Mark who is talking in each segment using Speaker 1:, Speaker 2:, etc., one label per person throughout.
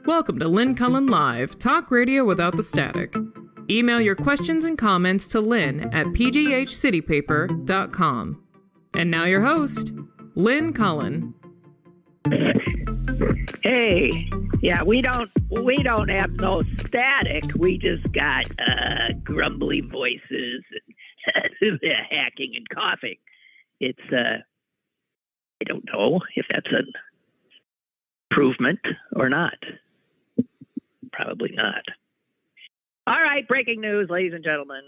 Speaker 1: Welcome to Lynn Cullen Live, talk radio without the static. Email your questions and comments to Lynn at pghcitypaper.com. And now your host, Lynn Cullen.
Speaker 2: Hey, yeah, we don't have no static. We just got grumbly voices and hacking and coughing. It's I don't know if that's an improvement or not. Probably not. All right, breaking news, ladies and gentlemen.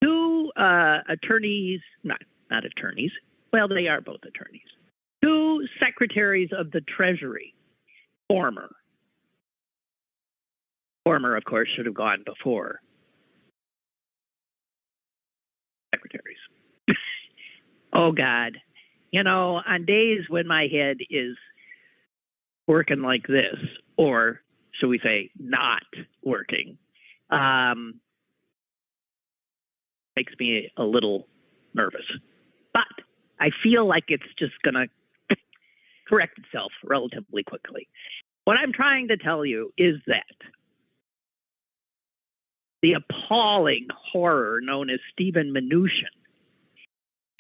Speaker 2: Two attorneys, not attorneys. Well, they are both attorneys. Two secretaries of the Treasury, former, of course, should have gone before. Secretaries. Oh, God. You know, on days when my head is working like this, or shall we say not working, makes me a little nervous. But I feel like it's just going to correct itself relatively quickly. What I'm trying to tell you is that the appalling horror known as Steven Mnuchin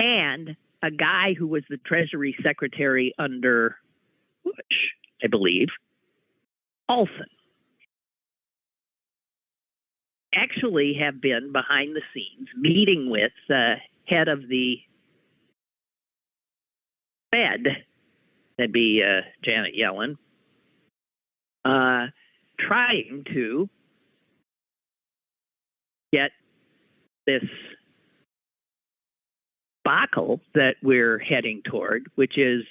Speaker 2: and a guy who was the Treasury Secretary under Bush, I believe, Olson, actually have been behind the scenes meeting with the head of the Fed, that'd be Janet Yellen, trying to get this debacle that we're heading toward, which is,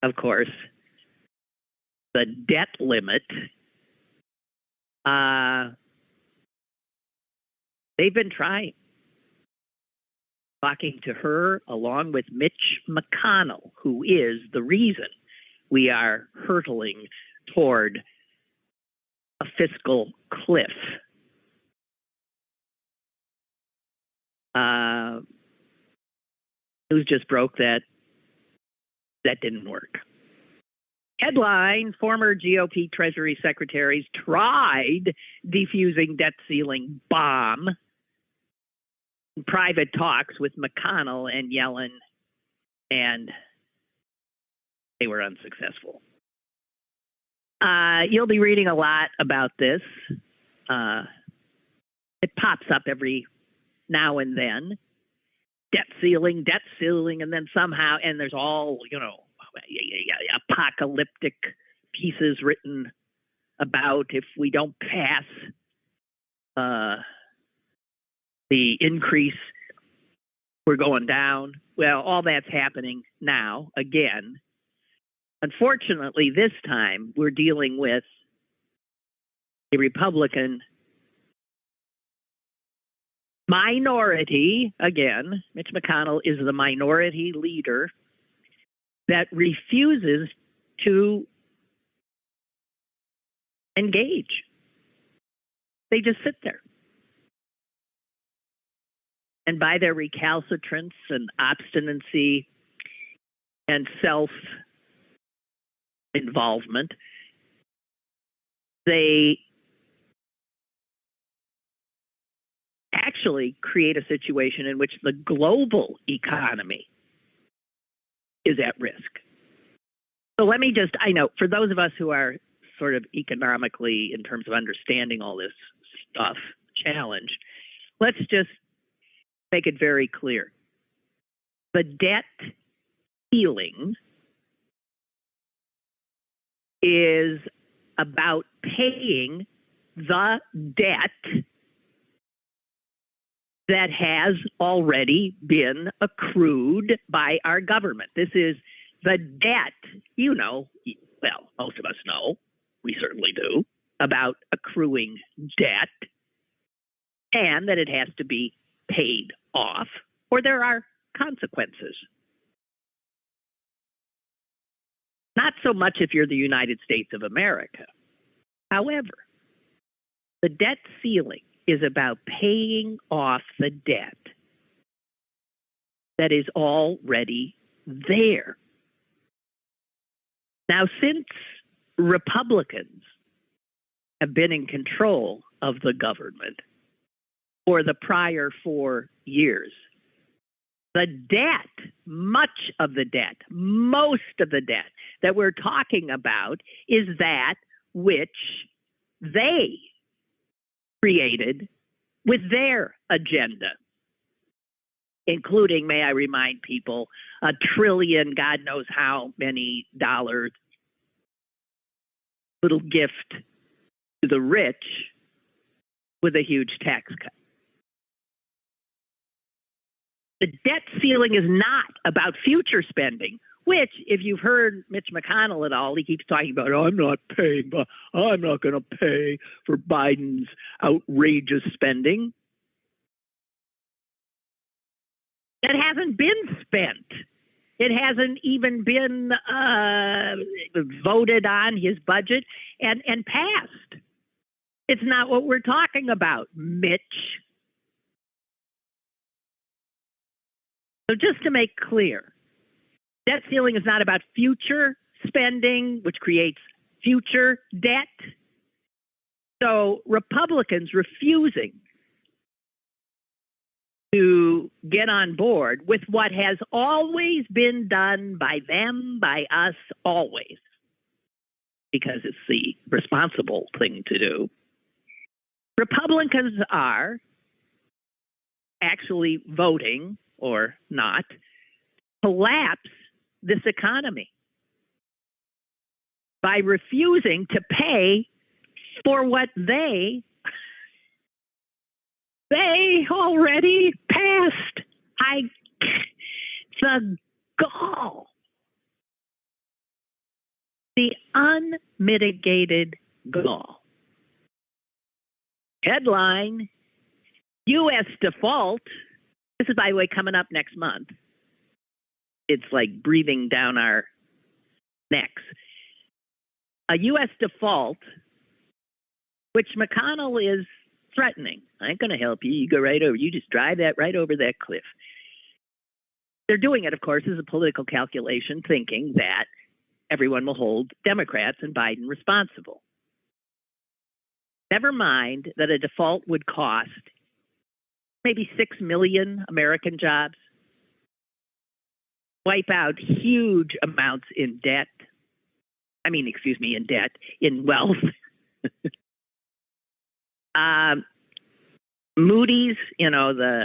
Speaker 2: of course, the debt limit. They've been talking to her along with Mitch McConnell, who is the reason we are hurtling toward a fiscal cliff. News just broke that didn't work. Headline: former GOP Treasury secretaries tried defusing debt ceiling bomb in private talks with McConnell and Yellen, and they were unsuccessful. You'll be reading a lot about this. It pops up every now and then. Debt ceiling, and then somehow, and there's all, apocalyptic pieces written about if we don't pass the increase, we're going down. Well, all that's happening now again. Unfortunately, this time we're dealing with a Republican minority. Again, Mitch McConnell is the minority leader that refuses to engage. They just sit there. And by their recalcitrance and obstinacy and self-involvement, they actually create a situation in which the global economy is at risk. So let me just, I know, for those of us who are sort of economically, in terms of understanding all this stuff, challenged, let's just make it very clear. The debt ceiling is about paying the debt that has already been accrued by our government. This is the debt, well, most of us know, we certainly do, about accruing debt, and that it has to be paid off, or there are consequences. Not so much if you're the United States of America. However, the debt ceiling is about paying off the debt that is already there. Now, since Republicans have been in control of the government for the prior 4 years, the debt, much of the debt, most of the debt that we're talking about is that which they created with their agenda, including, may I remind people, $1 trillion, God knows how many dollars, little gift to the rich with a huge tax cut. The debt ceiling is not about future spending, which, if you've heard Mitch McConnell at all, he keeps talking about, I'm not going to pay for Biden's outrageous spending. That hasn't been spent. It hasn't even been voted on, his budget, and passed. It's not what we're talking about, Mitch. So just to make clear, debt ceiling is not about future spending, which creates future debt. So Republicans refusing to get on board with what has always been done by them, by us, always, because it's the responsible thing to do. Republicans are actually voting, or not, collapse this economy by refusing to pay for what they already passed. The gall, the unmitigated gall. Headline, U.S. default. This is, by the way, coming up next month. It's like breathing down our necks. A U.S. default, which McConnell is threatening. I ain't going to help you. You go right over. You just drive that right over that cliff. They're doing it, of course, as a political calculation, thinking that everyone will hold Democrats and Biden responsible. Never mind that a default would cost maybe 6 million American jobs, wipe out huge amounts in debt. In wealth. Moody's, the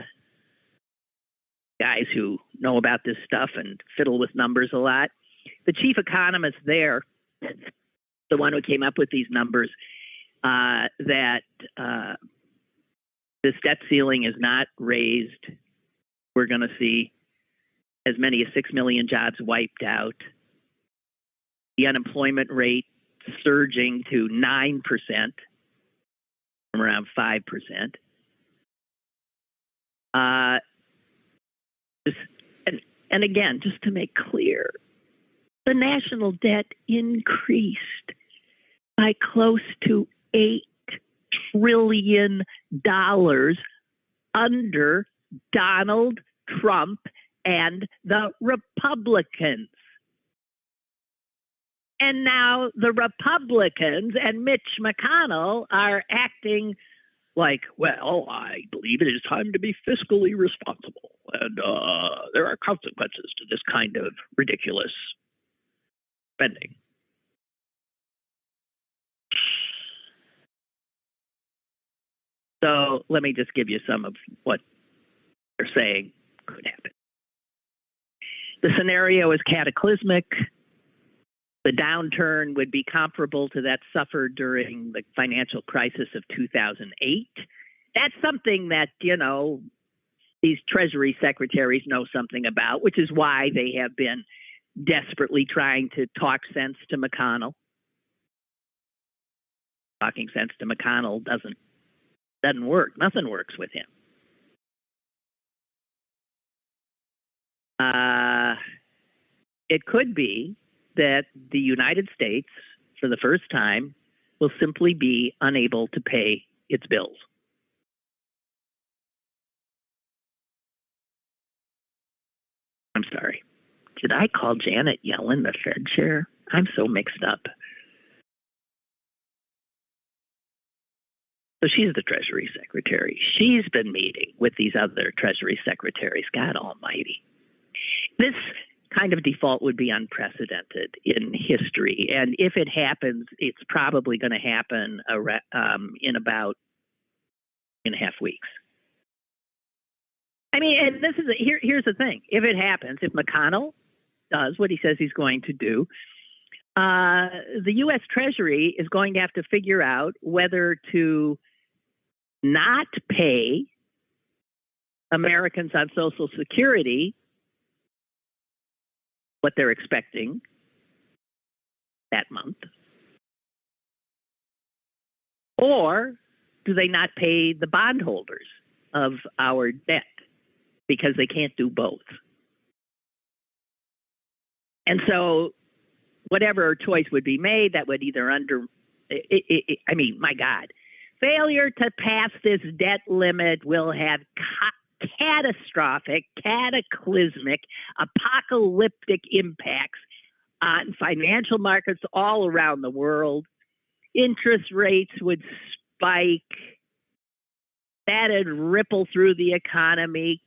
Speaker 2: guys who know about this stuff and fiddle with numbers a lot, the chief economist there, the one who came up with these numbers, that this debt ceiling is not raised. We're going to see as many as 6 million jobs wiped out. The unemployment rate surging to 9% from around 5%. And again, just to make clear, the national debt increased by close to $8 trillion under Donald Trump and the Republicans. And now the Republicans and Mitch McConnell are acting like, well, I believe it is time to be fiscally responsible. And there are consequences to this kind of ridiculous spending. So let me just give you some of what they're saying could happen. The scenario is cataclysmic. The downturn would be comparable to that suffered during the financial crisis of 2008. That's something that, these Treasury secretaries know something about, which is why they have been desperately trying to talk sense to McConnell. Talking sense to McConnell doesn't work. Nothing works with him. It could be that the United States, for the first time, will simply be unable to pay its bills. I'm sorry. Did I call Janet Yellen the Fed chair? I'm so mixed up. So she's the Treasury Secretary. She's been meeting with these other Treasury Secretaries. God almighty. This kind of default would be unprecedented in history. And if it happens, it's probably going to happen in about 2.5 weeks. I mean, and this is here's the thing. If it happens, if McConnell does what he says he's going to do, the U.S. Treasury is going to have to figure out whether to not pay Americans on Social Security what they're expecting that month, or do they not pay the bondholders of our debt because they can't do both? And so whatever choice would be made, that would either I mean, my God, failure to pass this debt limit will have catastrophic, cataclysmic, apocalyptic impacts on financial markets all around the world. Interest rates would spike. That'd ripple through the economy.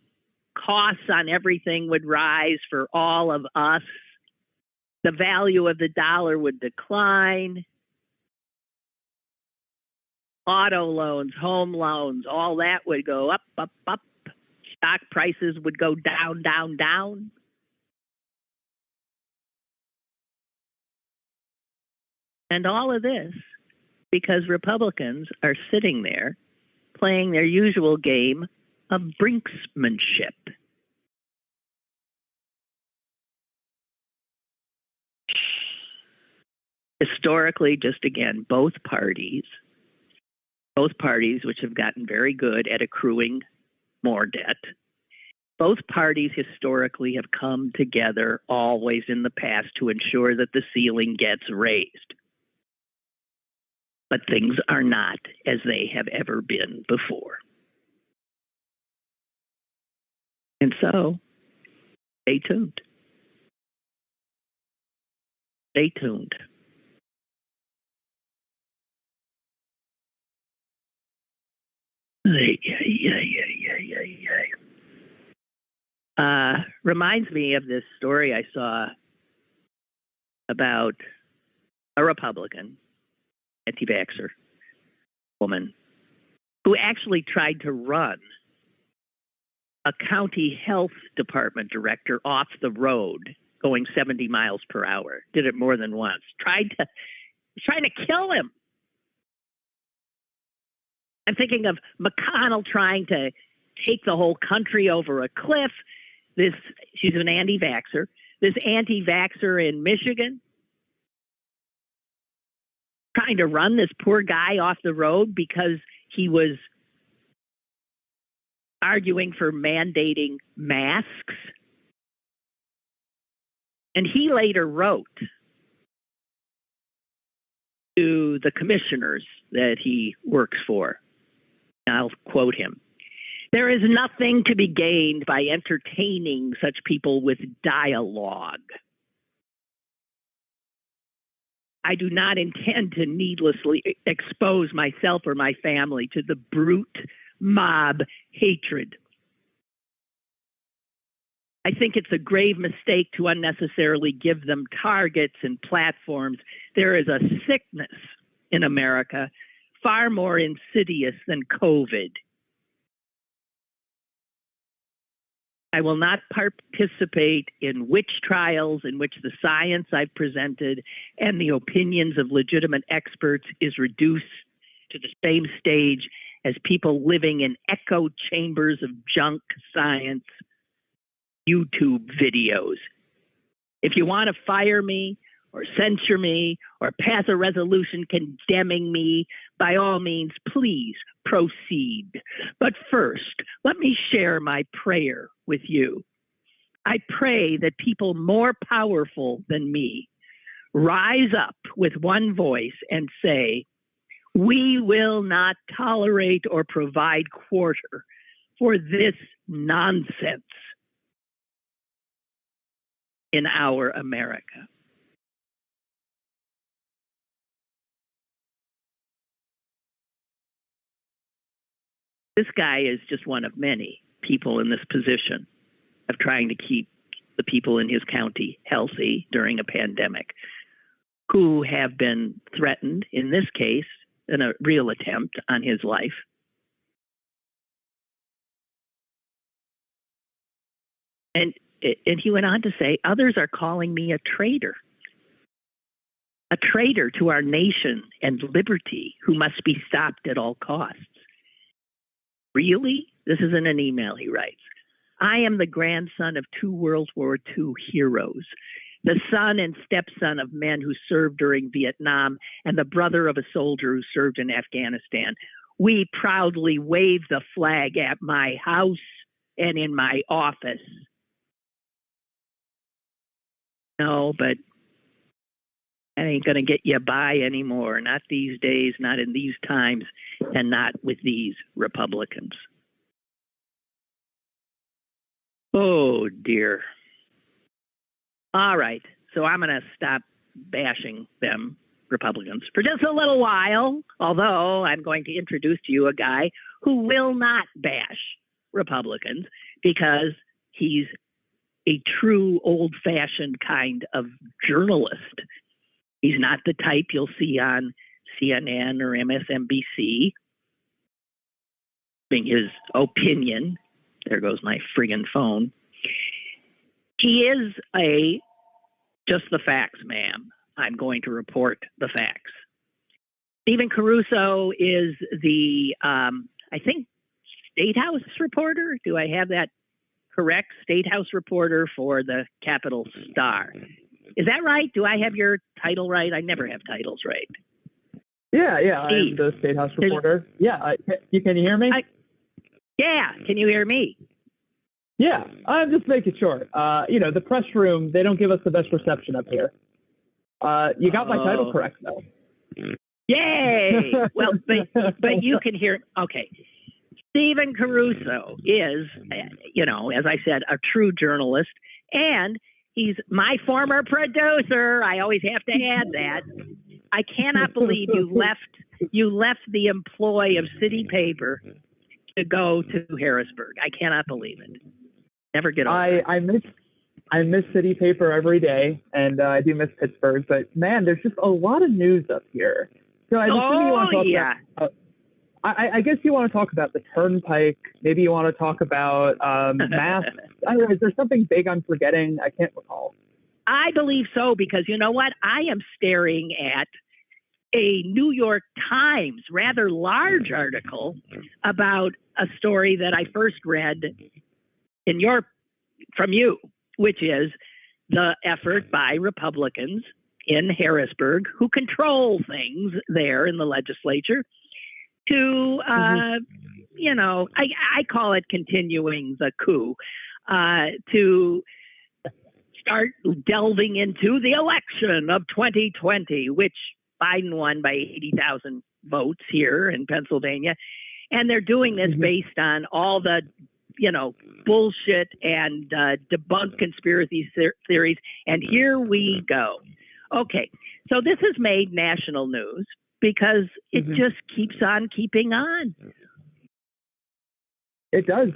Speaker 2: Costs on everything would rise for all of us. The value of the dollar would decline. Auto loans, home loans, all that would go up, up, up. Stock prices would go down, down, down. And all of this because Republicans are sitting there playing their usual game of brinksmanship. Historically, just again, both parties which have gotten very good at accruing more debt, both parties historically have come together always in the past to ensure that the ceiling gets raised. But things are not as they have ever been before. And so, stay tuned. Stay tuned. Reminds me of this story I saw about a Republican, anti-vaxxer woman, who actually tried to run a county health department director off the road going 70 miles per hour. Did it more than once. Trying to kill him. I'm thinking of McConnell trying to take the whole country over a cliff. She's an anti-vaxxer. This anti-vaxxer in Michigan trying to run this poor guy off the road because he was arguing for mandating masks. And he later wrote to the commissioners that he works for. I'll quote him. "There is nothing to be gained by entertaining such people with dialogue. I do not intend to needlessly expose myself or my family to the brute mob hatred. I think it's a grave mistake to unnecessarily give them targets and platforms. There is a sickness in America far more insidious than COVID. I will not participate in witch trials in which the science I've presented and the opinions of legitimate experts is reduced to the same stage as people living in echo chambers of junk science YouTube videos. If you want to fire me or censure me or pass a resolution condemning me, by all means, please proceed. But first, let me share my prayer with you. I pray that people more powerful than me rise up with one voice and say, we will not tolerate or provide quarter for this nonsense in our America. This guy is just one of many people in this position of trying to keep the people in his county healthy during a pandemic, who have been threatened, in this case, in a real attempt on his life. And he went on to say, others are calling me a traitor to our nation and liberty who must be stopped at all costs. Really? This is in an email he writes. I am the grandson of two World War II heroes, the son and stepson of men who served during Vietnam, and the brother of a soldier who served in Afghanistan. We proudly wave the flag at my house and in my office. No, but that ain't going to get you by anymore. Not these days, not in these times, and not with these Republicans. Oh, dear. All right. So I'm going to stop bashing them, Republicans, for just a little while, although I'm going to introduce to you a guy who will not bash Republicans because he's a true old-fashioned kind of journalist. He's not the type you'll see on CNN or MSNBC giving his opinion. There goes my friggin' phone. He is just the facts, ma'am. I'm going to report the facts. Steven Caruso is the, I think, State House reporter. Do I have that correct? State House reporter for the Capital Star. Is that right? Do I have your title right? I never have titles right.
Speaker 3: Yeah. I'm the State House reporter. Can you hear me?
Speaker 2: Yeah. Can you hear me?
Speaker 3: Yeah. I'm just making sure. The press room, they don't give us the best reception up here. You got my title correct, though.
Speaker 2: Yay! Well, but you can hear. Okay. Steven Caruso is, as I said, a true journalist, and he's my former producer. I always have to add that. I cannot believe you left the employ of City Paper to go to Harrisburg. I cannot believe it. Never get over it.
Speaker 3: I miss City Paper every day, and I do miss Pittsburgh. But man, there's just a lot of news up here. So I just think you want to talk about. I guess you want to talk about the Turnpike. Maybe you want to talk about masks. I don't know, is there something big I'm forgetting? I can't recall.
Speaker 2: I believe so, because you know what? I am staring at a New York Times rather large article about a story that I first read from you, which is the effort by Republicans in Harrisburg, who control things there in the legislature, to, I call it continuing the coup, to start delving into the election of 2020, which Biden won by 80,000 votes here in Pennsylvania. And they're doing this based on all the, bullshit and debunked conspiracy theories. And here we go. Okay, so this has made national news because it just keeps on keeping on.
Speaker 3: It does.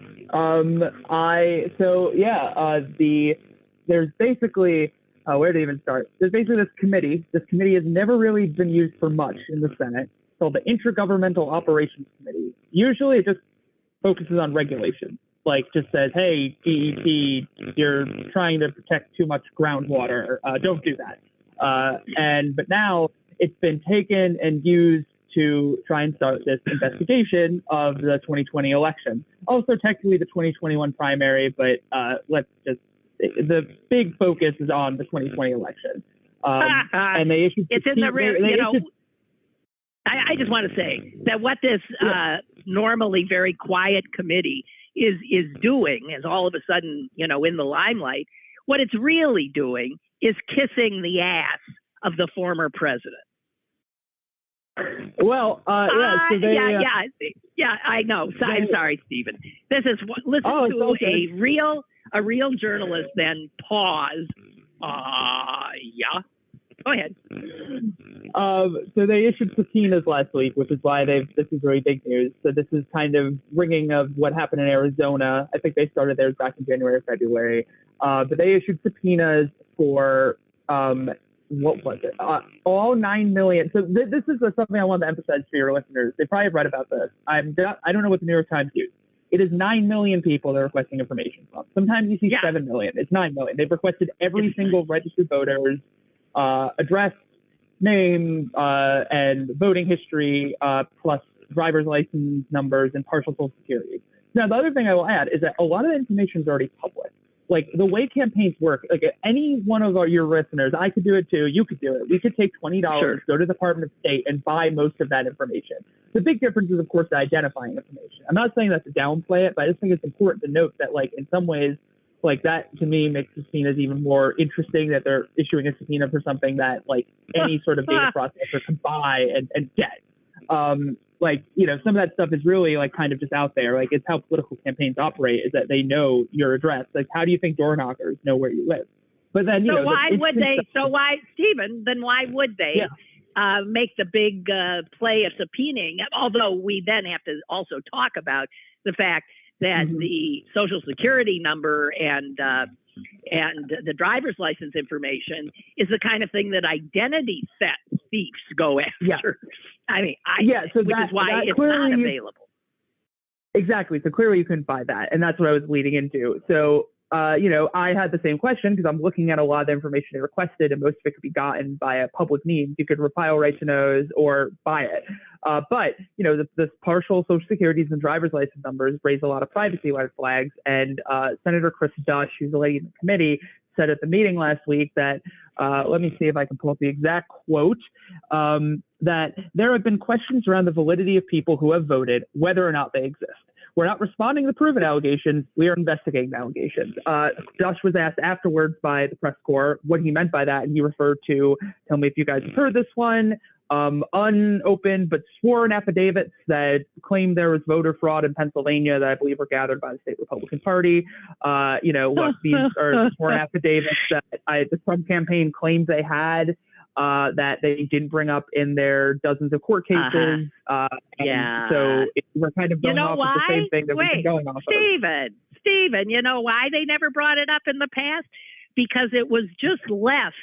Speaker 3: There's basically, where to even start? There's basically this committee. This committee has never really been used for much in the Senate. It's called the Intergovernmental Operations Committee. Usually it just focuses on regulation. Like just says, hey, DEP, you're trying to protect too much groundwater. Don't do that. But now it's been taken and used to try and start this investigation of the 2020 election. Also, technically the 2021 primary, but the big focus is on the 2020 election. And they issued.
Speaker 2: It's in the rear. I just want to say that what this normally very quiet committee is doing is all of a sudden, in the limelight. What it's really doing is kissing the ass of the former president.
Speaker 3: Well, I know. So, I'm sorry,
Speaker 2: Stephen. This is listen to okay. a real journalist then pause. Go ahead.
Speaker 3: So they issued subpoenas last week, which is why this is really big news. So this is kind of ringing of what happened in Arizona. I think they started theirs back in January or February. But they issued subpoenas for, what was it? All 9 million. So this is something I want to emphasize for your listeners. They probably have read about this. I don't know what the New York Times used. It is 9 million people they're requesting information from. Sometimes you see 7 million. It's 9 million. They've requested every single registered voter's address, name, and voting history, plus driver's license numbers and partial social security. Now, the other thing I will add is that a lot of the information is already public. Like the way campaigns work, like any one of your listeners, I could do it too, you could do it. We could take $20, go to the Department of State and buy most of that information. The big difference is, of course, the identifying information. I'm not saying that to downplay it, but I just think it's important to note that, like, in some ways, like that to me makes the subpoenas even more interesting, that they're issuing a subpoena for something that like any sort of data processor can buy and get. Like, you know, some of that stuff is really like kind of just out there. Like it's how political campaigns operate, is that they know your address. Like, how do you think door knockers know where you live? But then, you know,
Speaker 2: why would they? So why, Stephen? Then why would they make the big play of subpoenaing? Although we then have to also talk about the fact that the social security number and the driver's license information is the kind of thing that identity theft thieves go after. Yeah. I mean, which is why it's not available.
Speaker 3: Exactly. So clearly you couldn't buy that. And that's what I was leading into. So, you know, I had the same question because I'm looking at a lot of the information they requested, and most of it could be gotten by a public means. You could file right to knows or buy it. But, you know, the partial social securities and driver's license numbers raise a lot of privacy red flags. And Senator Chris Dush, who's the lady in the committee, said at the meeting last week that, let me see if I can pull up the exact quote, that there have been questions around the validity of people who have voted, whether or not they exist. We're not responding to proven allegations. We are investigating the allegations. Dush was asked afterwards by the press corps what he meant by that, and he referred to, tell me if you guys have heard this one, unopened but sworn affidavits that claim there was voter fraud in Pennsylvania that I believe were gathered by the state Republican Party. You know, what these are sworn affidavits that the Trump campaign claims they had, that they didn't bring up in their dozens of court cases. So we're kind of going off of the same thing that we've been going off of.
Speaker 2: Steven, you know why they never brought it up in the past? Because it was just left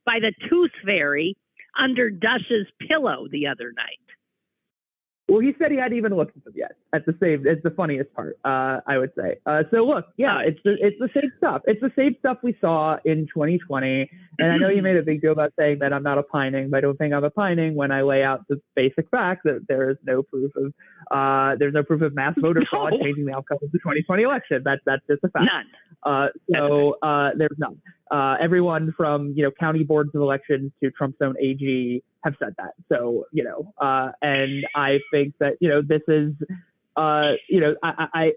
Speaker 2: by the tooth fairy under Dush's pillow the other night.
Speaker 3: Well, he said he hadn't even looked at them yet. It's the funniest part, I would say. So look, it's the same stuff. It's the same stuff we saw in 2020. And I know you made a big deal about saying that I'm not opining, but I don't think I'm opining when I lay out the basic fact that there is no proof of mass voter fraud changing the outcome of the 2020 election. That's just a fact.
Speaker 2: None.
Speaker 3: There's none. Everyone from, you know, county boards of elections to Trump's own AG have said that. So, you know, and I think that, you know, this is, you know,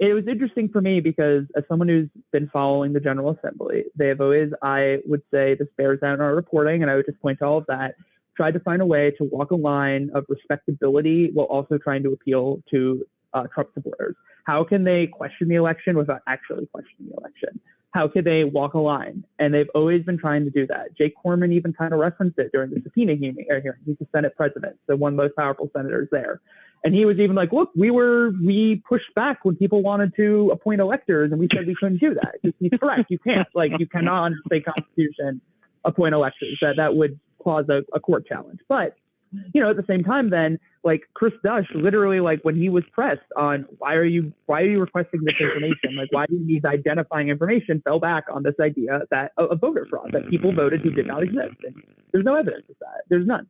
Speaker 3: it was interesting for me because as someone who's been following the General Assembly, they have always, I would say, this bears down on our reporting, and I would just point to all of that, tried to find a way to walk a line of respectability while also trying to appeal to Trump supporters. How can they question the election without actually questioning the election? How could they walk a line? And they've always been trying to do that. Jake Corman even kind of referenced it during the subpoena hearing. He's the Senate president, the one most powerful senators there. And he was even like, look, we pushed back when people wanted to appoint electors, and we said we couldn't do that. He's correct. You can't. Like, you cannot, under the state constitution, appoint electors. That would cause a court challenge. But, you know, at the same time, then, like, Chris Dush, literally, like, when he was pressed on why are you requesting this information, like, why do you need identifying information, fell back on this idea that of voter fraud, that people voted who did not exist. And there's no evidence of that. There's none.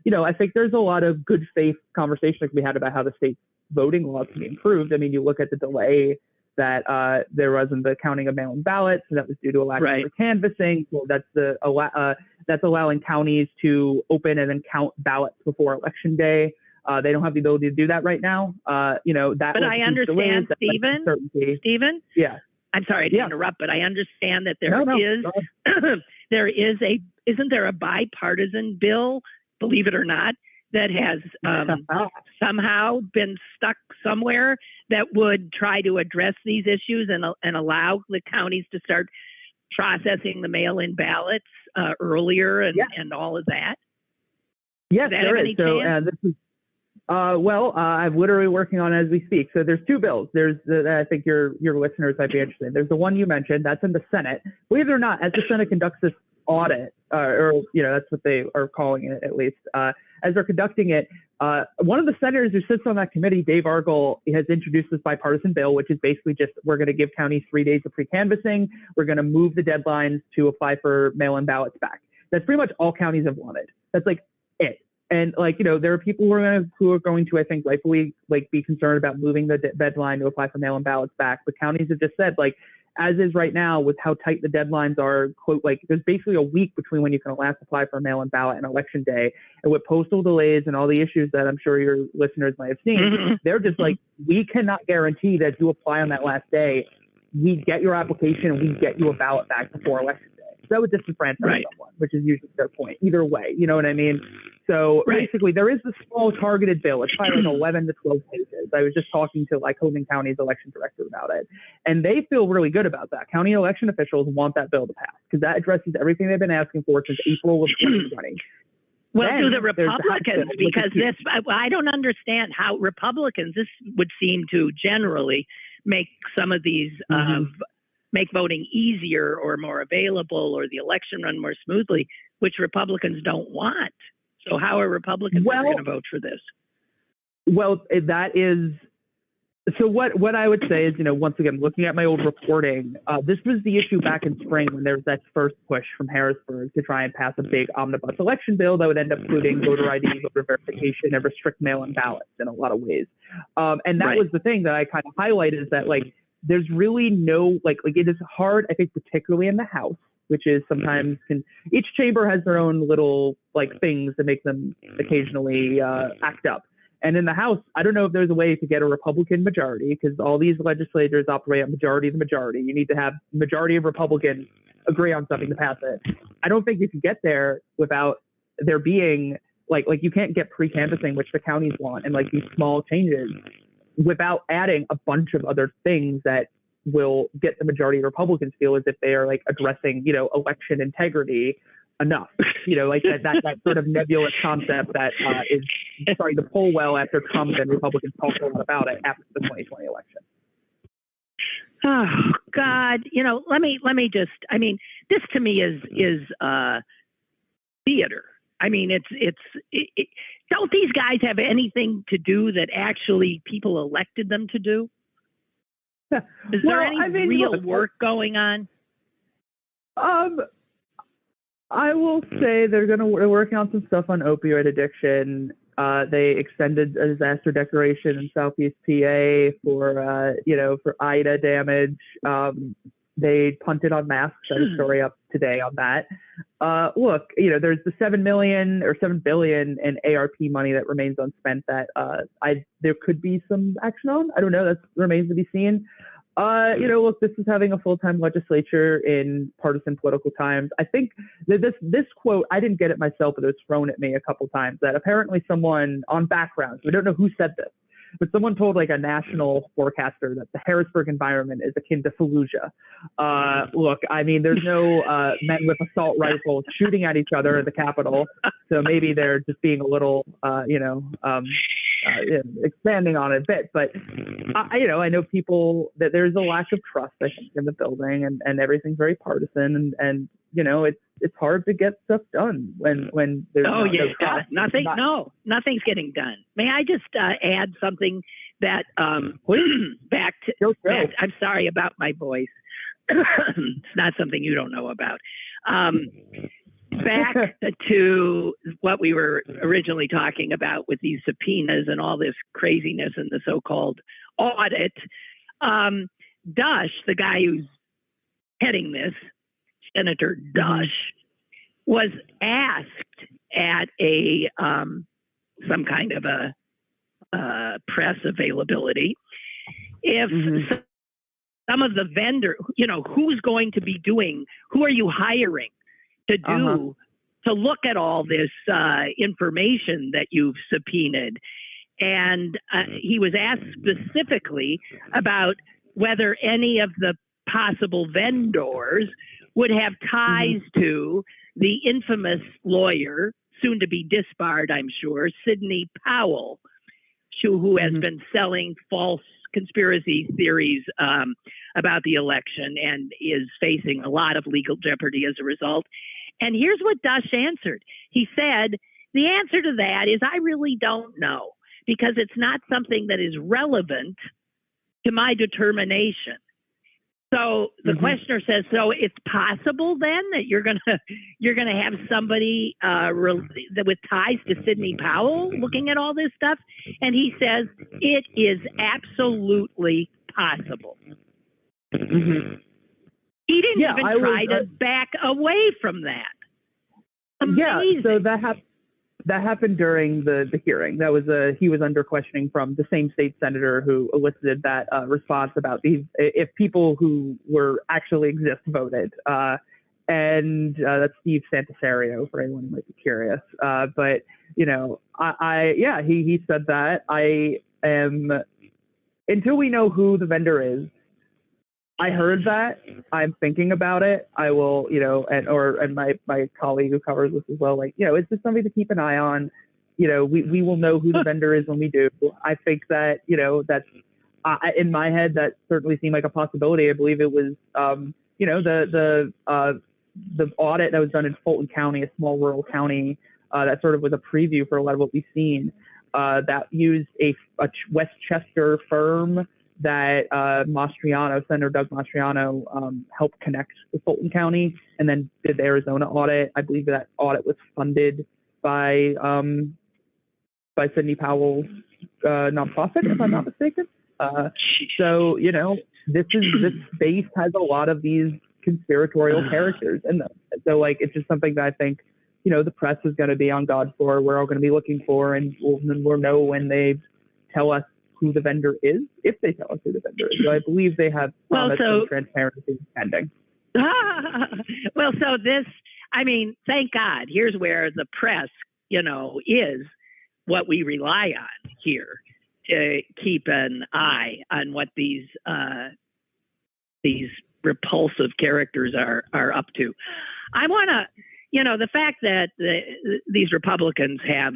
Speaker 3: You know, I think there's a lot of good faith conversations that we had about how the state's voting laws can be improved. I mean, you look at the delay that there was in the counting of mail-in ballots, and that was due to a lack of canvassing. So that's allowing counties to open and then count ballots before Election Day. They don't have the ability to do that right now. You know, that. But I understand,
Speaker 2: Steven.
Speaker 3: Yeah.
Speaker 2: I'm sorry to interrupt, but I understand that isn't there a bipartisan bill, believe it or not, that has somehow been stuck somewhere that would try to address these issues and allow the counties to start processing the mail-in ballots earlier and all of that?
Speaker 3: Yes, there is. So this is I'm literally working on it as we speak. So there's two bills. There's I think your listeners might be interested in. There's the one you mentioned that's in the Senate. Believe it or not, as the Senate conducts this audit, or that's what they are calling it at least, as they're conducting it, one of the senators who sits on that committee, Dave Argall, has introduced this bipartisan bill, which is basically just we're going to give counties 3 days of pre-canvassing. We're going to move the deadlines to apply for mail-in ballots back. That's pretty much all counties have wanted. That's like it. And there are people who are going to, I think, rightfully be concerned about moving the deadline to apply for mail-in ballots back. But counties have just said, as is right now with how tight the deadlines are, quote, there's basically a week between when you can last apply for a mail-in ballot and election day. And with postal delays and all the issues that I'm sure your listeners might have seen, they're just we cannot guarantee that if you apply on that last day, we get your application and we get you a ballot back before election day. So that would disenfranchise someone, which is usually their point. Either way, you know what I mean? So basically, there is this small targeted bill. It's probably 11 to 12 pages. I was just talking to Lycoming County's election director about it, and they feel really good about that. County election officials want that bill to pass because that addresses everything they've been asking for since April of 2020.
Speaker 2: Well, do the Republicans, because I don't understand how Republicans, this would seem to generally make some of these, make voting easier or more available or the election run more smoothly, which Republicans don't want. So how are Republicans going to vote for this?
Speaker 3: Well, that is, so what I would say is, once again, looking at my old reporting, this was the issue back in spring when there was that first push from Harrisburg to try and pass a big omnibus election bill that would end up including voter ID, voter verification, and restrict mail-in ballots in a lot of ways. And that was the thing that I kind of highlighted is that, there's really no, it is hard, I think, particularly in the House, which is sometimes each chamber has their own little things that make them occasionally act up. And in the House, I don't know if there's a way to get a Republican majority because all these legislators operate on majority of the majority. You need to have majority of Republicans agree on something to pass it. I don't think you can get there without there being you can't get pre-canvassing, which the counties want, and these small changes without adding a bunch of other things that will get the majority of Republicans feel as if they are addressing, election integrity enough, that sort of nebulous concept that is starting to pull well after Trump and Republicans talked a lot about it after the 2020 election.
Speaker 2: Oh God, let me just, this to me is theater. Don't these guys have anything to do that actually people elected them to do? Is there any real work going on?
Speaker 3: I will say they're working on some stuff on opioid addiction. They extended a disaster declaration in Southeast PA for Ida damage. They punted on masks. I had a story up today on that. Look, there's the $7 billion in ARP money that remains unspent that there could be some action on. I don't know. That remains to be seen. Look, this is having a full-time legislature in partisan political times. I think that this quote, I didn't get it myself, but it was thrown at me a couple times that apparently someone on background, we don't know who said this, but someone told a national forecaster that the Harrisburg environment is akin to Fallujah. Look, there's no men with assault rifles shooting at each other in the Capitol, so maybe they're just being a little, expanding on it a bit. But I know people that there's a lack of trust, I think, in the building, and everything's very partisan, and it's hard to get stuff done when there's no trust.
Speaker 2: Nothing's getting done. May I just add something that back to I'm sorry about my voice. It's not something you don't know about. Back to what we were originally talking about with these subpoenas and all this craziness and the so-called audit. Dush, the guy who's heading this, Senator Dush, was asked at a some kind of a press availability if some of the vendor, who's going to be doing, who are you hiring to do to look at all this information that you've subpoenaed. And he was asked specifically about whether any of the possible vendors would have ties to the infamous lawyer, soon to be disbarred, I'm sure, Sidney Powell, who has been selling false conspiracy theories about the election and is facing a lot of legal jeopardy as a result. And here's what Dush answered. He said, the answer to that is I really don't know, because it's not something that is relevant to my determination. So the questioner says, so it's possible then that you're gonna have somebody with ties to Sidney Powell looking at all this stuff? And he says it is absolutely possible. He didn't even try to back away from that. Amazing.
Speaker 3: Yeah, so that happened during the hearing. That was he was under questioning from the same state senator who elicited that response about if people who were actually exist voted. And that's Steve Santasario, for anyone who might be curious. But he said that I am, until we know who the vendor is. I heard that. I'm thinking about it. I will, and my colleague who covers this as well, it's just something to keep an eye on. We will know who the vendor is when we do. I think that, that's in my head, that certainly seemed like a possibility. I believe it was, the audit that was done in Fulton County, a small rural county, that sort of was a preview for a lot of what we've seen, that used a Westchester firm that Senator Doug Mastriano helped connect with Fulton County, and then did the Arizona audit. I believe that audit was funded by Sidney Powell's nonprofit, if I'm not mistaken. So this space has a lot of these conspiratorial characters in them. So it's just something that I think the press is going to be on guard for. We're all going to be looking for, and we'll know when they tell us who the vendor is, if they tell us who the vendor is. So I believe they have promised some transparency pending.
Speaker 2: So this, thank God, here's where the press, is what we rely on here to keep an eye on what these repulsive characters are up to. I want to, the fact that these Republicans have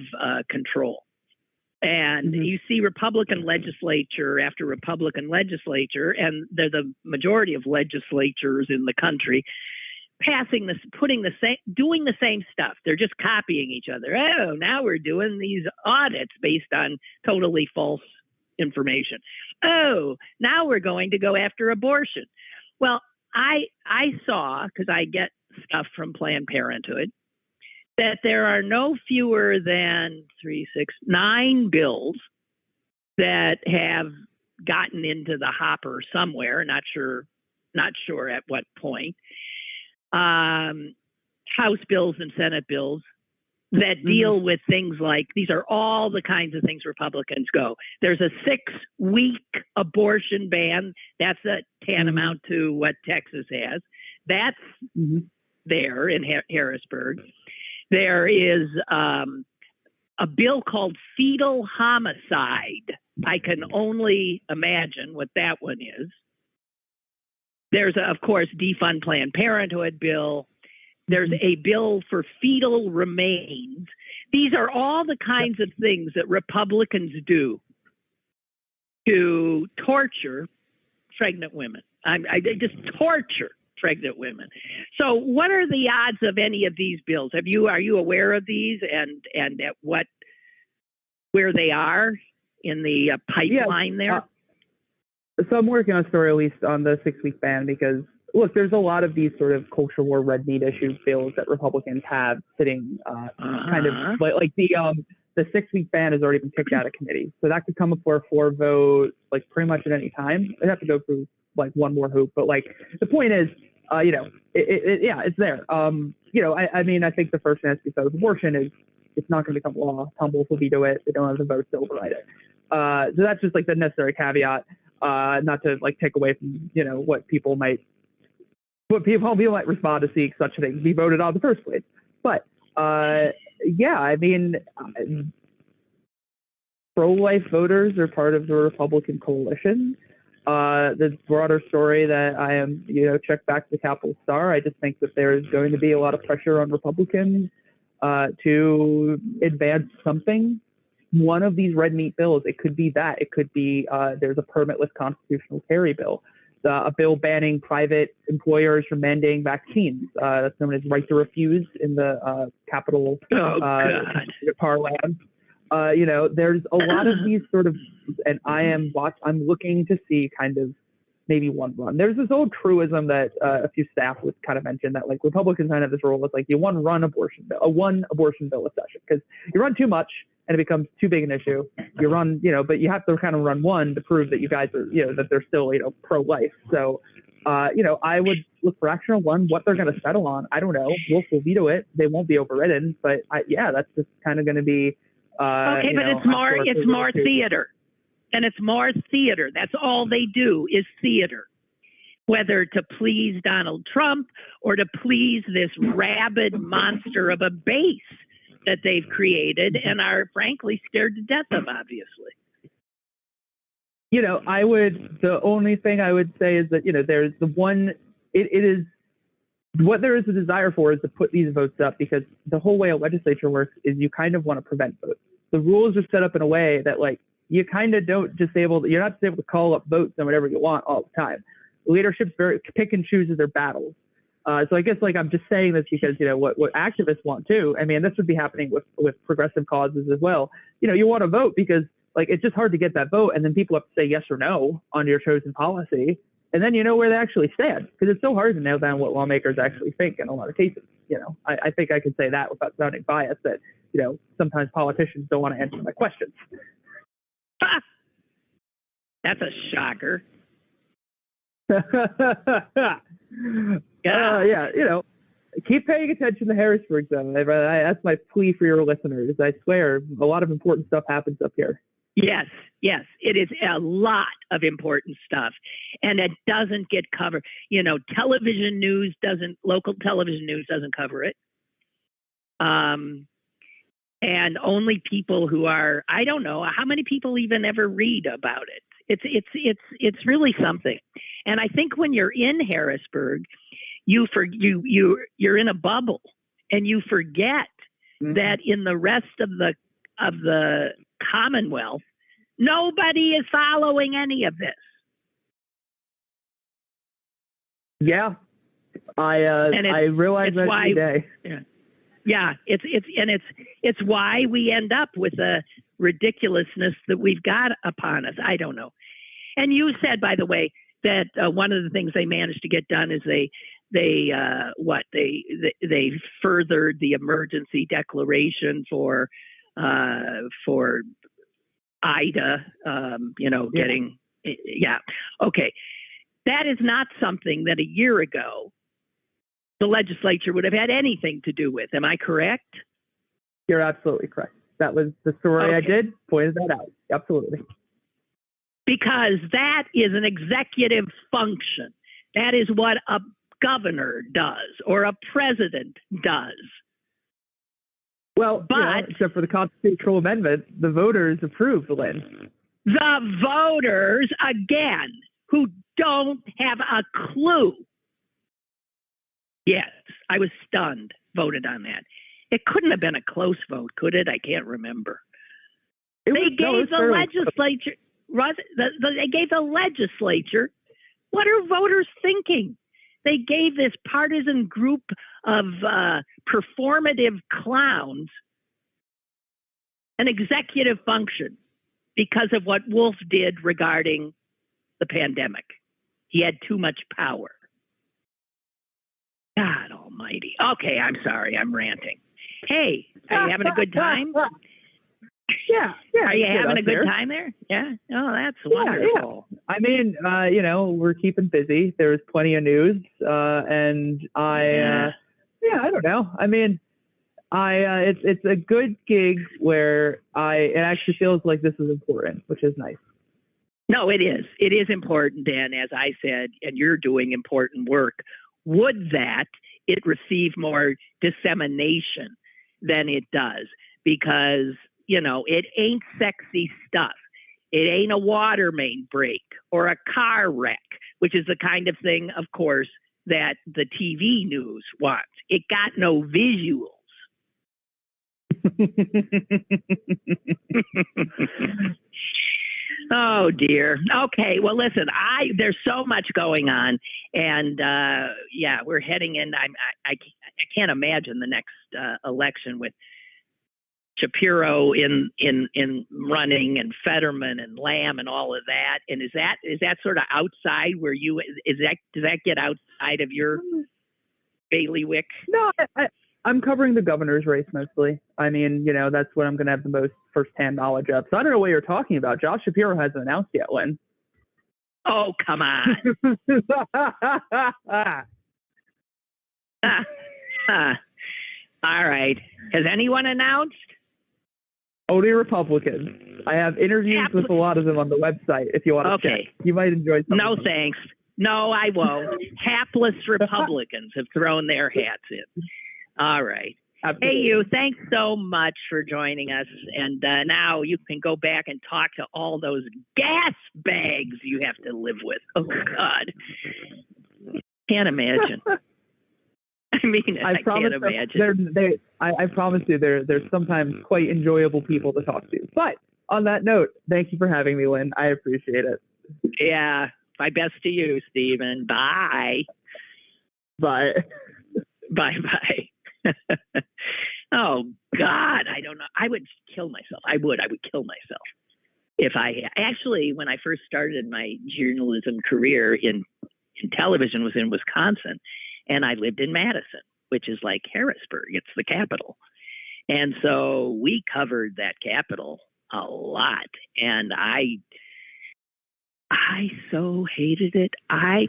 Speaker 2: control. And you see Republican legislature after Republican legislature, and they're the majority of legislatures in the country, passing this, doing the same stuff. They're just copying each other. Oh, now we're doing these audits based on totally false information. Oh, now we're going to go after abortion. Well, I saw, because I get stuff from Planned Parenthood, that there are no fewer than 9 bills that have gotten into the hopper somewhere. Not sure at what point. House bills and Senate bills that deal with things like, these are all the kinds of things Republicans go. There's a 6-week abortion ban. That's tantamount to what Texas has. That's there in Harrisburg. There is a bill called fetal homicide. I can only imagine what that one is. There's, of course, defund Planned Parenthood bill. There's a bill for fetal remains. These are all the kinds of things that Republicans do to torture pregnant women. They just torture pregnant women. So what are the odds of any of these bills? Are you aware of these and at where they are in the pipeline there?
Speaker 3: So I'm working on a story, at least on the 6-week ban, because look, there's a lot of these sort of culture war red meat issue bills that Republicans have sitting kind of like the 6-week ban has already been kicked out of committee. So that could come up for a 4 vote, pretty much at any time. I'd have to go through one more hoop, but the point is, it's there. I think the first thing that's because abortion is, it's not going to become law. Tumbles will veto it. They don't have the votes to override it. So that's just the necessary caveat, not to take away from, what people might respond to seeing such things be voted on in the first place. But pro-life voters are part of the Republican coalition. the broader story that I am, check back to the Capitol Star. I just think that there's going to be a lot of pressure on Republicans to advance something. One of these red meat bills, it could be that. It could be there's a permitless constitutional carry bill, a bill banning private employers from mandating vaccines. That's known as right to refuse in the Capitol parlance. There's a lot of these sort of, and I'm looking to see kind of maybe one run. There's this old truism that a few staff would kind of mention that like Republicans kind of have this rule. It's like one abortion bill a session, because you run too much and it becomes too big an issue. You run, but you have to kind of run one to prove that you guys are, that they're still, pro-life. So, I would look for action on one. What they're going to settle on, I don't know. Wolf will veto it. They won't be overridden. But that's just kind of going to be.
Speaker 2: Okay, but it's more theater. And it's more theater. That's all they do is theater. Whether to please Donald Trump or to please this rabid monster of a base that they've created and are frankly scared to death of, obviously.
Speaker 3: The only thing I would say is that, there's it is, what there is a desire for is to put these votes up, because the whole way a legislature works is you kind of want to prevent votes. The rules are set up in a way that you kind of you're not just able to call up votes on whatever you want all the time. Leadership's very pick and chooses their battles. So I guess I'm just saying this because, what activists want too. I mean, this would be happening with progressive causes as well. You want to vote because it's just hard to get that vote. And then people have to say yes or no on your chosen policy. And then you know where they actually stand, because it's so hard to nail down what lawmakers actually think in a lot of cases. I think I could say that without sounding biased, that, sometimes politicians don't want to answer my questions.
Speaker 2: That's a shocker.
Speaker 3: Keep paying attention to Harrisburg, though. That's my plea for your listeners. I swear, a lot of important stuff happens up here.
Speaker 2: Yes, it is a lot of important stuff, and it doesn't get covered. Local television news doesn't cover it. And only people who are, I don't know how many people even ever read about it. It's really something. And I think when you're in Harrisburg, you're in a bubble, and you forget that in the rest of the Commonwealth, nobody is following any of this.
Speaker 3: Yeah, I realize that every day.
Speaker 2: Yeah, it's why we end up with a ridiculousn's that we've got upon us. I don't know. And you said, by the way, that one of the things they managed to get done is they furthered the emergency declaration for Ida. Getting okay. That is not something that a year ago the legislature would have had anything to do with. Am I correct?
Speaker 3: You're absolutely correct. That was the story I did, pointed that out. Absolutely.
Speaker 2: Because that is an executive function. That is what a governor does or a president does.
Speaker 3: Well, except for the constitutional amendment, the voters approved, Lynn.
Speaker 2: The voters, again, who don't have a clue. Yes, I was stunned, voted on that. It couldn't have been a close vote, could it? I can't remember. They gave the legislature, what are voters thinking? They gave this partisan group of performative clowns an executive function because of what Wolf did regarding the pandemic. He had too much power. God almighty. Okay, I'm sorry. I'm ranting. Hey, are you having a good time?
Speaker 3: Yeah.
Speaker 2: Are you having a good time there? Yeah. Oh, that's wonderful.
Speaker 3: Yeah. I mean, we're keeping busy. There's plenty of news, and I don't know. I mean, it's a good gig where it actually feels like this is important, which is nice.
Speaker 2: No, it is. It is important, Dan, as I said, and you're doing important work. Would that it receive more dissemination than it does, because, it ain't sexy stuff. It ain't a water main break or a car wreck, which is the kind of thing, of course, that the TV news wants. It got no visuals. Oh dear. Okay. Well, listen. There's so much going on, and we're heading in. I can't imagine the next election with Shapiro in running and Fetterman and Lamb and all of that. And is that sort of outside where does that get outside of your bailiwick?
Speaker 3: No, I'm covering the governor's race mostly. I mean, that's what I'm going to have the most firsthand knowledge of. So I don't know what you're talking about. Josh Shapiro hasn't announced yet, Lynn.
Speaker 2: Oh, come on. All right. Has anyone announced?
Speaker 3: Only Republicans. I have interviews with a lot of them on the website if you want to check. You might enjoy some.
Speaker 2: No, thanks. No, I won't. Hapless Republicans have thrown their hats in. All right. Absolutely. Hey, you, thanks so much for joining us. And now you can go back and talk to all those gas bags you have to live with. Oh, God. Can't imagine. I mean, I can't imagine.
Speaker 3: I promise you, they're sometimes quite enjoyable people to talk to. But on that note, thank you for having me, Lynn. I appreciate it.
Speaker 2: Yeah. My best to you, Steven. Bye.
Speaker 3: Bye.
Speaker 2: Bye-bye. Oh, God. I don't know. I would kill myself. I would kill myself if actually, when I first started my journalism career in television, was in Wisconsin. And I lived in Madison, which is like Harrisburg. It's the capital. And so we covered that capital a lot. And I so hated it. I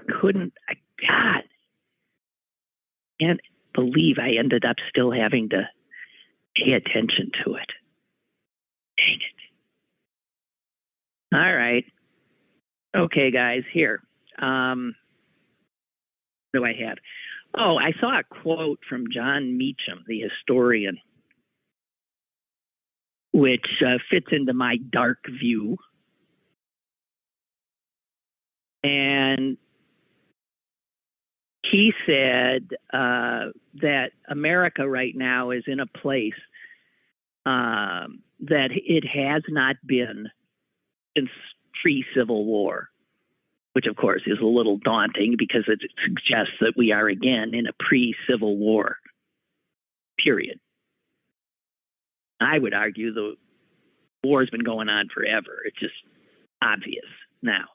Speaker 2: can't believe I ended up still having to pay attention to it. Dang it. All right. Okay, guys, here. What do I have? Oh, I saw a quote from John Meacham, the historian, which fits into my dark view. And he said that America right now is in a place that it has not been since pre-Civil War, which, of course, is a little daunting because it suggests that we are again in a pre-Civil War period. I would argue the war's been going on forever. It's just obvious now.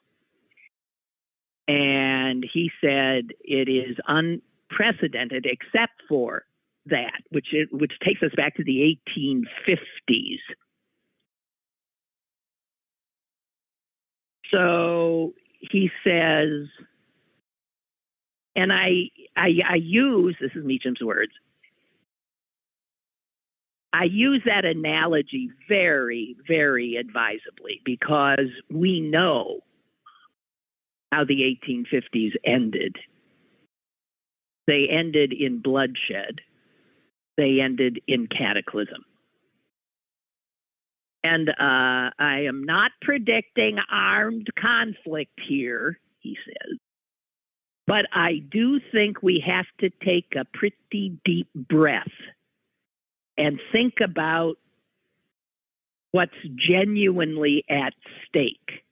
Speaker 2: And he said it is unprecedented except for that, which takes us back to the 1850s. So he says, and I use, this is Meacham's words, I use that analogy very, very advisably because we know how the 1850s ended. They ended in bloodshed. They ended in cataclysm. And I am not predicting armed conflict here, he says, but I do think we have to take a pretty deep breath and think about what's genuinely at stake.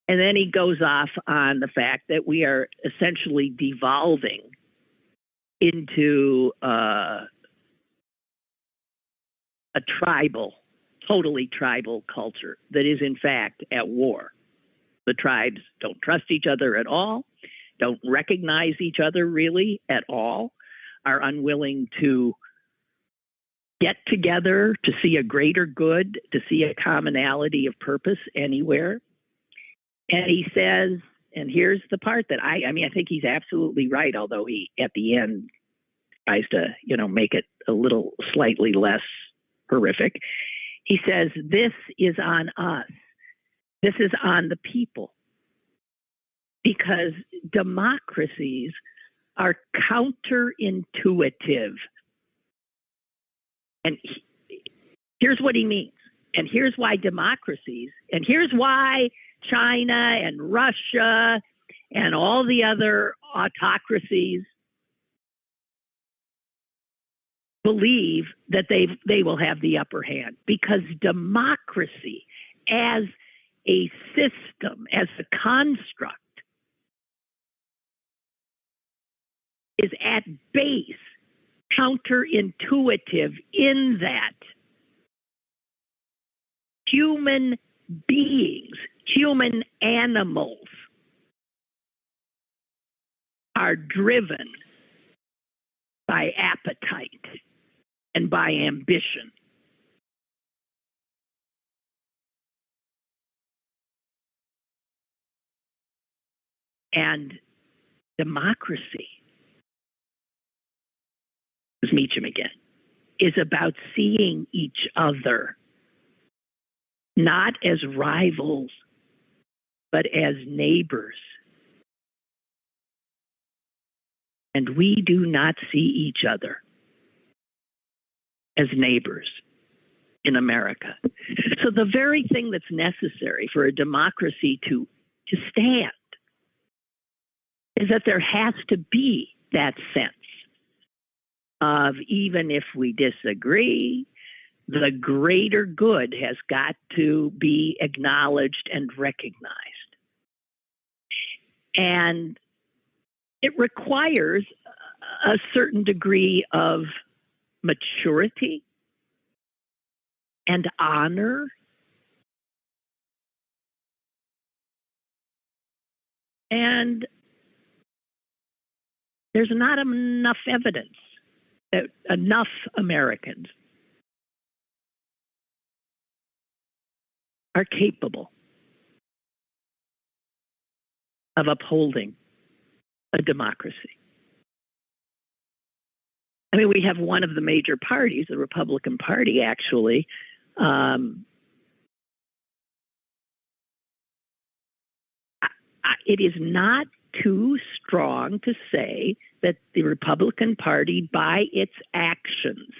Speaker 2: And then he goes off on the fact that we are essentially devolving into a totally tribal culture that is in fact at war. The tribes don't trust each other at all, don't recognize each other really at all, are unwilling to get together to see a greater good, to see a commonality of purpose anywhere. And he says, and here's the part that I think he's absolutely right, although he, at the end, tries to, make it a little slightly less horrific. He says, this is on us. This is on the people. Because democracies are counterintuitive. And Here's what he means. And here's why democracies, and here's why China and Russia and all the other autocracies believe that they will have the upper hand, because democracy as a system, as a construct, is at base counterintuitive in that human beings, human animals are driven by appetite and by ambition. And democracy, let's meet him again, is about seeing each other not as rivals, but as neighbors. And we do not see each other as neighbors in America. So the very thing that's necessary for a democracy to stand is that there has to be that sense of, even if we disagree, the greater good has got to be acknowledged and recognized. And it requires a certain degree of maturity and honor and there's not enough evidence that enough Americans are capable of upholding a democracy. I mean, we have one of the major parties, the Republican Party, actually, it is not too strong to say that the Republican Party, by its actions,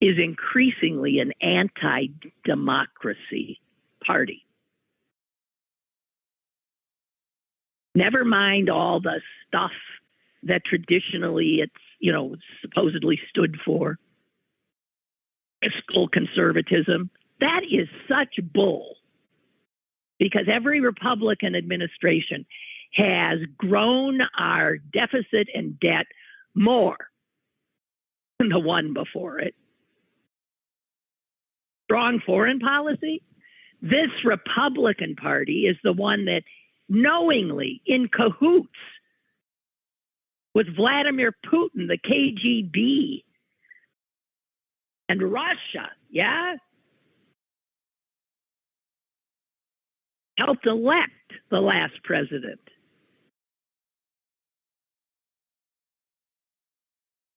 Speaker 2: is increasingly an anti-democracy party. Never mind all the stuff that traditionally it's, supposedly stood for. Fiscal conservatism. That is such bull, because every Republican administration has grown our deficit and debt more than the one before it. Strong foreign policy. This Republican Party is the one that knowingly, in cahoots with Vladimir Putin, the KGB, and Russia, helped elect the last president.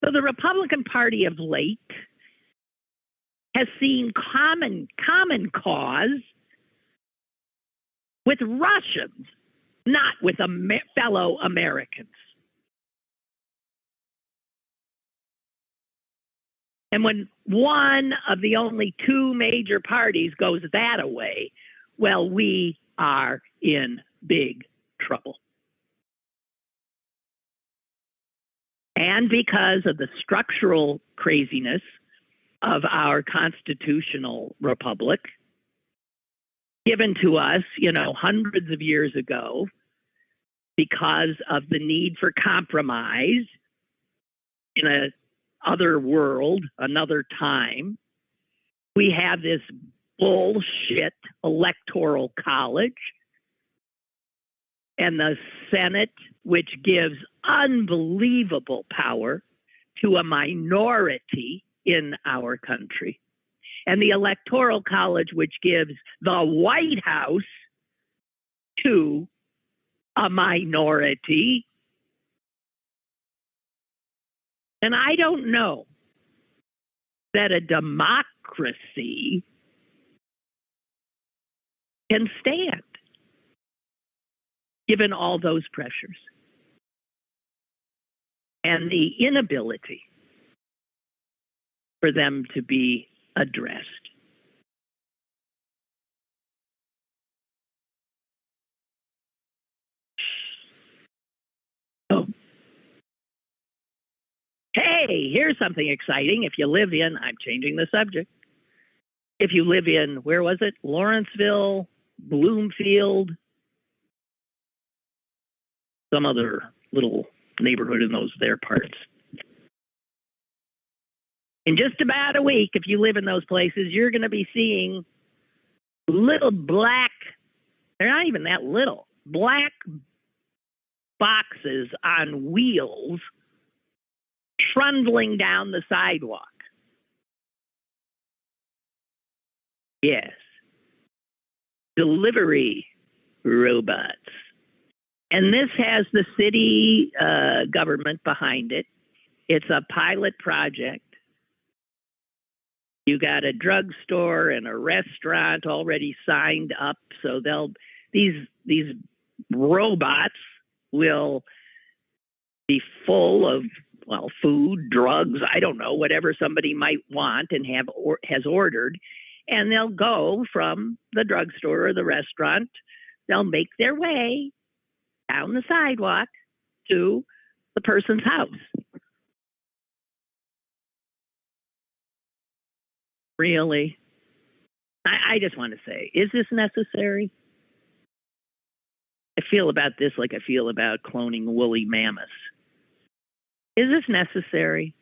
Speaker 2: So the Republican Party of late has seen common cause with Russians, not with fellow Americans. And when one of the only two major parties goes that way, well, we are in big trouble. And because of the structural craziness of our constitutional republic, given to us, hundreds of years ago, because of the need for compromise in a other world, another time, we have this bullshit electoral college and the Senate, which gives unbelievable power to a minority in our country, and the Electoral College, which gives the White House to a minority. And I don't know that a democracy can stand given all those pressures and the inability for them to be addressed. Oh. Hey, here's something exciting. If you live in, I'm changing the subject. If you live in, where was it? Lawrenceville, Bloomfield, some other little neighborhood in those there parts. In just about a week, if you live in those places, you're going to be seeing little black, they're not even that little, black boxes on wheels trundling down the sidewalk. Yes. Delivery robots. And this has the city government behind it. It's a pilot project. You got a drugstore and a restaurant already signed up, so these robots will be full of, well, food, drugs, I don't know, whatever somebody might want and has ordered, and they'll go from the drugstore or the restaurant. They'll make their way down the sidewalk to the person's house. Really? I just want to say, is this necessary? I feel about this like I feel about cloning woolly mammoths. Is this necessary?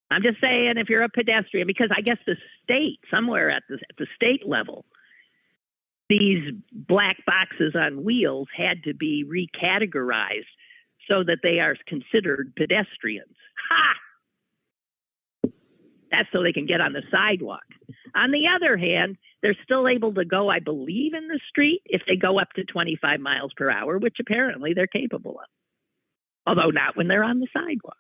Speaker 2: I'm just saying, if you're a pedestrian, because I guess the state, somewhere at the state level, these black boxes on wheels had to be recategorized so that they are considered pedestrians. Ha! That's so they can get on the sidewalk. On the other hand, they're still able to go, I believe, in the street if they go up to 25 miles per hour, which apparently they're capable of. Although not when they're on the sidewalk.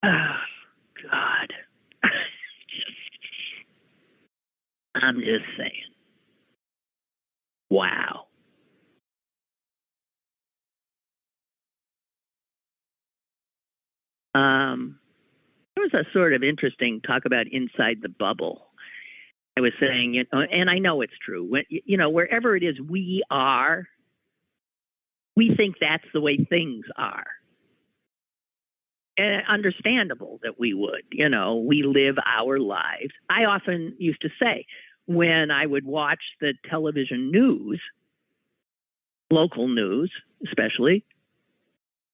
Speaker 2: Oh, God. I'm just saying. Wow. There was a sort of interesting talk about inside the bubble. I was saying, and I know it's true. Wherever it is we are, we think that's the way things are. And understandable that we would. We live our lives. I often used to say, when I would watch the television news, local news especially,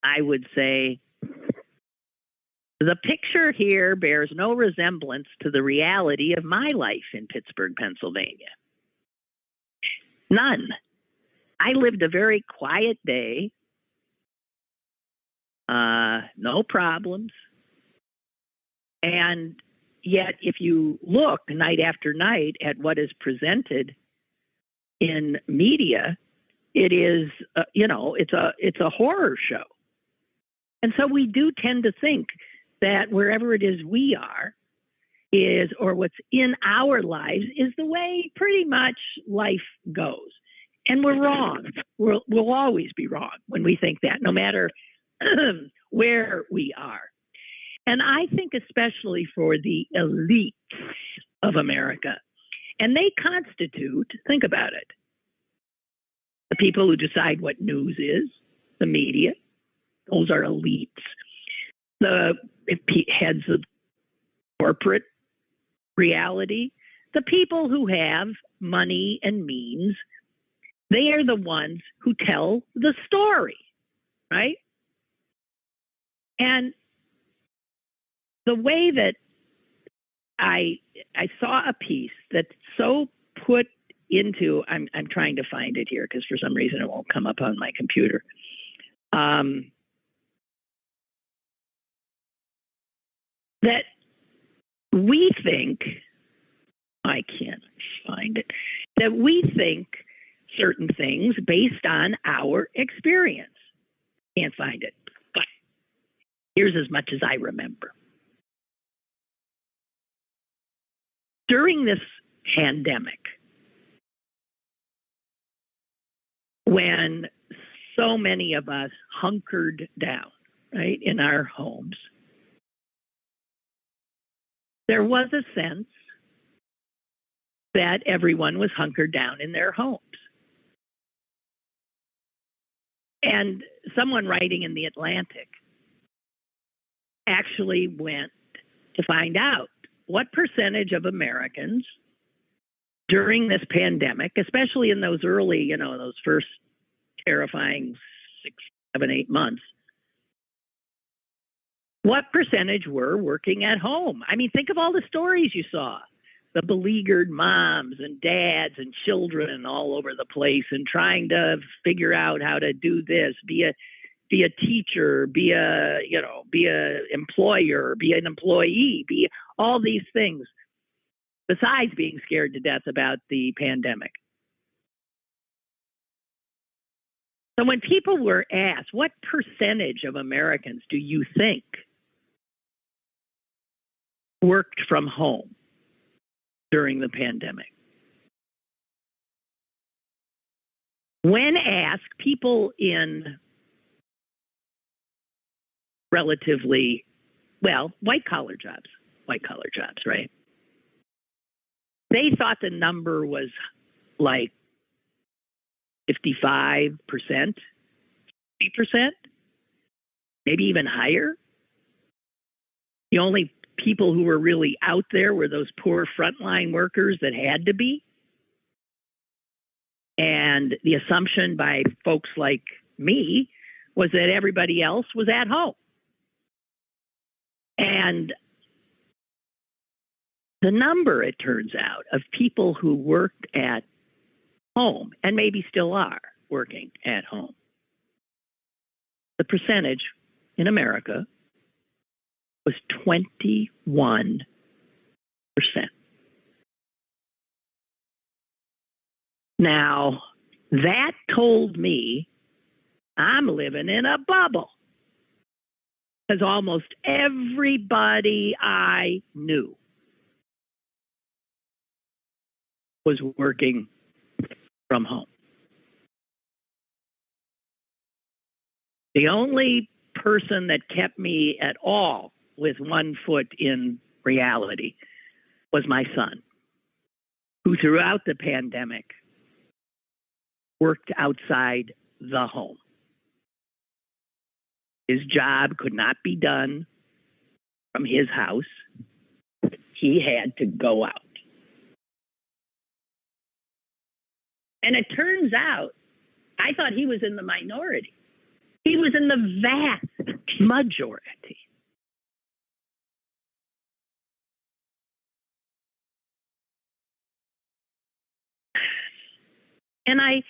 Speaker 2: I would say, the picture here bears no resemblance to the reality of my life in Pittsburgh, Pennsylvania. None. I lived a very quiet day, no problems. And yet, if you look night after night at what is presented in media, it is, it's a horror show. And so we do tend to think that wherever it is we are is, or what's in our lives is the way pretty much life goes. And we're wrong. We'll always be wrong when we think that, no matter where we are. And I think especially for the elites of America, and they constitute, think about it, the people who decide what news is, the media, those are elites. The heads of corporate reality, the people who have money and means, they are the ones who tell the story, right? And the way that I saw a piece that so put into, I'm trying to find it here because for some reason it won't come up on my computer. That we think, I can't find it, that we think certain things based on our experience. Can't find it, but here's as much as I remember. During this pandemic, when so many of us hunkered down, right, in our homes, there was a sense that everyone was hunkered down in their homes. And someone writing in The Atlantic actually went to find out what percentage of Americans during this pandemic, especially in those early, those first terrifying 6, 7, 8 months, what percentage were working at home? I mean, think of all the stories you saw. The beleaguered moms and dads and children all over the place and trying to figure out how to do this, be a teacher, be a employer, be an employee, be all these things, besides being scared to death about the pandemic. So when people were asked, what percentage of Americans do you think worked from home during the pandemic? When asked, people in relatively, white collar jobs, right? They thought the number was like 55%, 50%, maybe even higher. The only people who were really out there were those poor frontline workers that had to be. And the assumption by folks like me was that everybody else was at home. And the number, it turns out, of people who worked at home, and maybe still are working at home, the percentage in America was 21%. Now, that told me I'm living in a bubble, because almost everybody I knew was working from home. The only person that kept me at all with one foot in reality was my son, who throughout the pandemic worked outside the home. His job could not be done from his house. He had to go out. And it turns out, I thought he was in the minority. He was in the vast majority. And I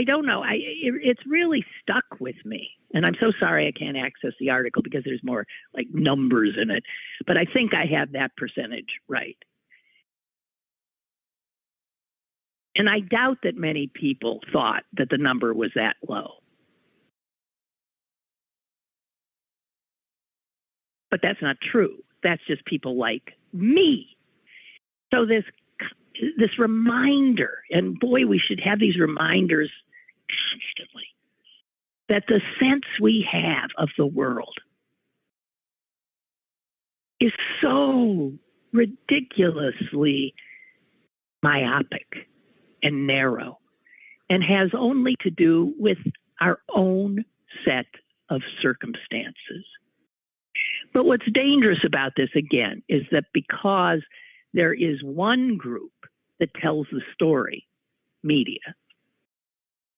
Speaker 2: don't know. It's really stuck with me. And I'm so sorry I can't access the article because there's more like numbers in it. But I think I have that percentage right. And I doubt that many people thought that the number was that low. But that's not true. That's just people like me. So this reminder, and boy, we should have these reminders constantly, that the sense we have of the world is so ridiculously myopic and narrow and has only to do with our own set of circumstances. But what's dangerous about this, again, is that because there is one group that tells the story, media,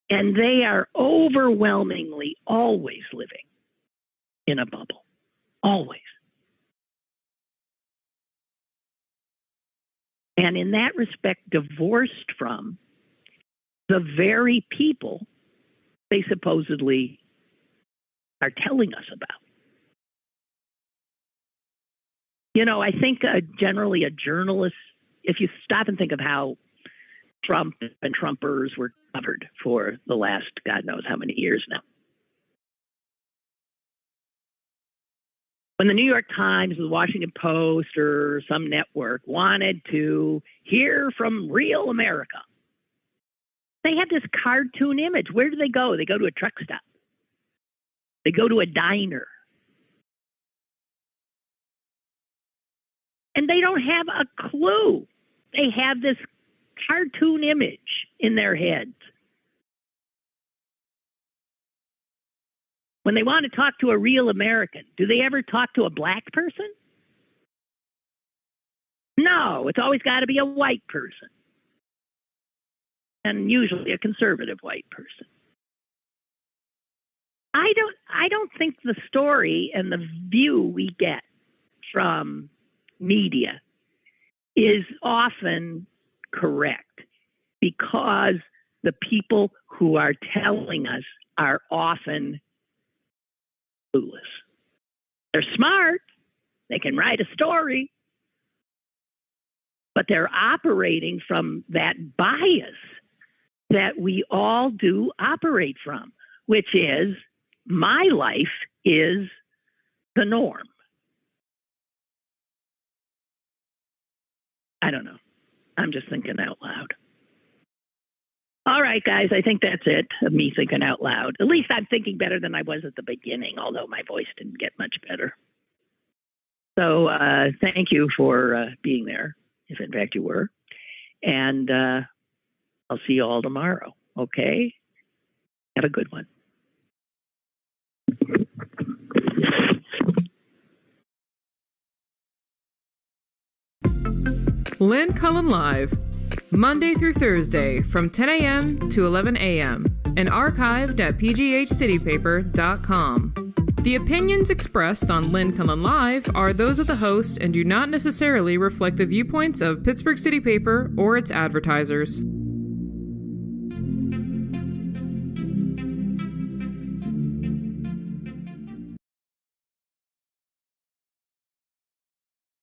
Speaker 2: and they are overwhelmingly always living in a bubble, always. And in that respect, divorced from the very people they supposedly are telling us about. You know, I think generally a journalist, if you stop and think of how Trump and Trumpers were covered for the last God knows how many years now. When the New York Times, the Washington Post, or some network wanted to hear from real America, they had this cartoon image. Where do they go? They go to a truck stop. They go to a diner. And they don't have a clue. They have this cartoon image in their heads. When they want to talk to a real American, do they ever talk to a black person? No, it's always got to be a white person. And usually a conservative white person. I don't think the story and the view we get from media is often correct because the people who are telling us are often clueless. They're smart. They can write a story. But they're operating from that bias that we all do operate from, which is my life is the norm. I don't know. I'm just thinking out loud. All right, guys, I think that's it of me thinking out loud. At least I'm thinking better than I was at the beginning, although my voice didn't get much better. So thank you for being there, if in fact you were. And I'll see you all tomorrow, okay? Have a good one.
Speaker 1: Lynn Cullen Live, Monday through Thursday from 10 a.m. to 11 a.m. and archived at pghcitypaper.com. The opinions expressed on Lynn Cullen Live are those of the host and do not necessarily reflect the viewpoints of Pittsburgh City Paper or its advertisers.